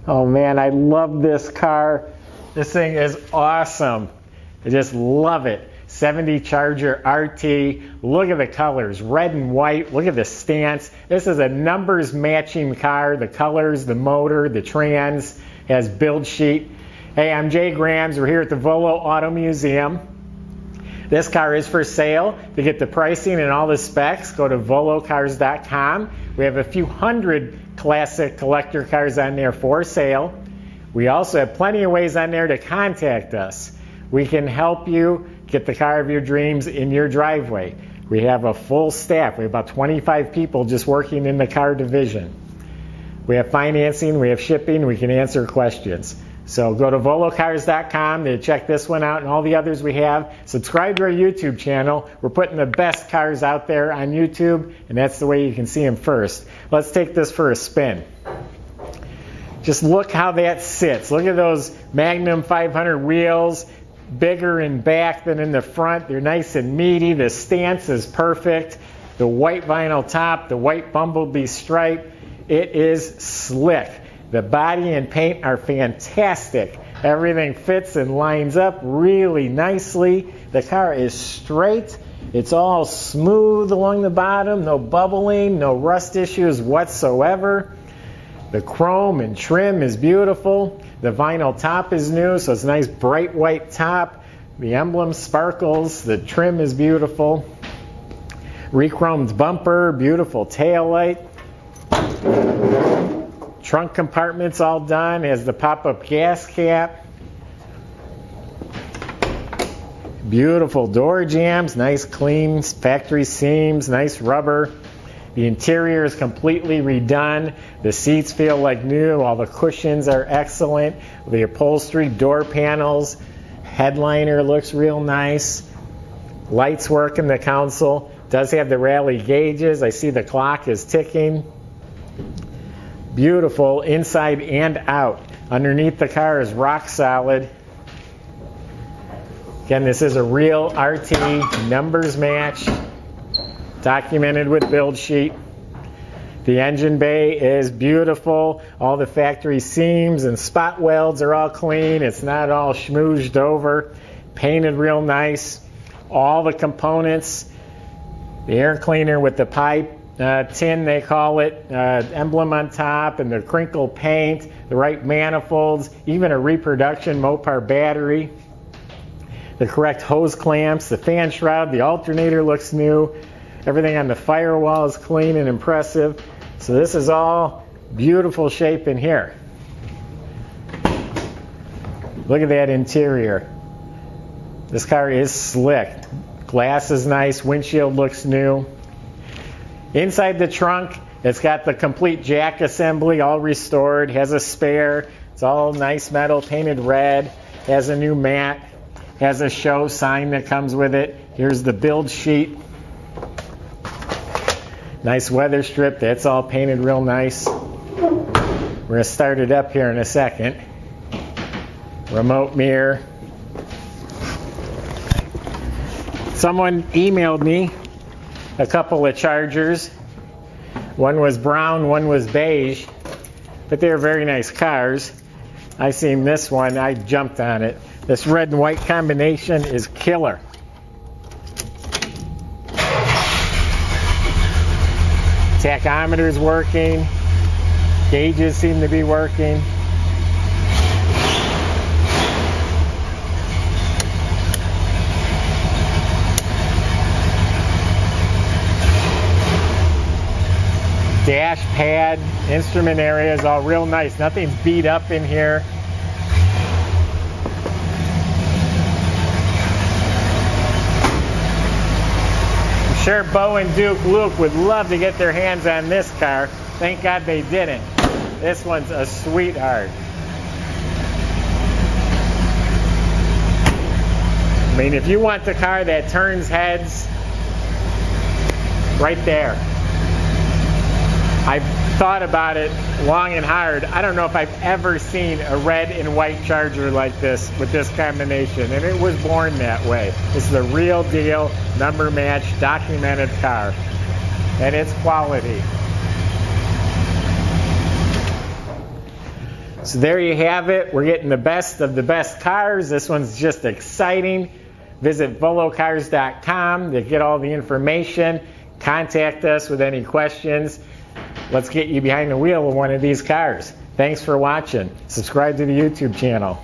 Oh man, I love this car. This thing is awesome. I just love it. 70 Charger RT. Look at the colors, red and white. Look at the stance. This is a numbers matching car. The colors, the motor, the trans, has build sheet. Hey, I'm Jay Grams. We're here at the Volo Auto Museum. This car is for sale. To get the pricing and all the specs, go to volocars.com. We have a few hundred classic collector cars on there for sale. We also have plenty of ways on there to contact us. We can help you get the car of your dreams in your driveway. We have a full staff. We have about 25 people just working in the car division. We have financing, we have shipping, we can answer questions. So go to volocars.com to check this one out and all the others we have. Subscribe to our YouTube channel. We're putting the best cars out there on YouTube, and that's the way you can see them first. Let's take this for a spin. Just look how that sits. Look at those Magnum 500 wheels, bigger in back than in the front. They're nice and meaty. The stance is perfect. The white vinyl top, the white bumblebee stripe. It is slick. The body and paint are fantastic. Everything fits and lines up really nicely. The car is straight. It's all smooth along the bottom. No bubbling, no rust issues whatsoever. The chrome and trim is beautiful. The vinyl top is new, so it's a nice bright white top. The emblem sparkles. The trim is beautiful. Re-chromed bumper, beautiful tail light. Trunk compartment's all done. It has the pop-up gas cap. Beautiful door jambs, nice clean factory seams, nice rubber. The interior is completely redone. The seats feel like new. All the cushions are excellent. The upholstery, door panels, headliner looks real nice. Lights work in the console. Does have the rally gauges. I see the clock is ticking. Beautiful inside and out. Underneath the car is rock solid. Again, this is a real RT, numbers match, documented with build sheet. The engine bay is beautiful. All the factory seams and spot welds are all clean. It's not all schmoozed over. Painted real nice. All the components. The air cleaner with the pipe. Tin, they call it, emblem on top, and the crinkle paint, the right manifolds, even a reproduction Mopar battery, the correct hose clamps, the fan shroud, the alternator looks new, everything on the firewall is clean and impressive. So this is all beautiful shape in here. Look at that interior. This car is slick. Glass is nice, windshield looks new. Inside the trunk, it's got the complete jack assembly, all restored, has a spare. It's all nice metal, painted red, has a new mat, has a show sign that comes with it. Here's the build sheet. Nice weather strip, that's all painted real nice. We're going to start it up here in a second. Remote mirror. Someone emailed me a couple of Chargers. One was brown, one was beige, but they were very nice cars. I seen this one, I jumped on it. This red and white combination is killer. Tachometer's working, gauges seem to be working. Dash pad, instrument area is all real nice. Nothing's beat up in here. I'm sure Bo and Duke Luke would love to get their hands on this car. Thank God they didn't. This one's a sweetheart. I mean, if you want the car that turns heads, right there. I've thought about it long and hard. I don't know if I've ever seen a red and white Charger like this with this combination, and it was born that way. This is a real deal, number match, documented car, and it's quality. So there you have it. We're getting the best of the best cars. This one's just exciting. Visit volocars.com to get all the information. Contact us with any questions. Let's get you behind the wheel of one of these cars. Thanks for watching. Subscribe to the YouTube channel.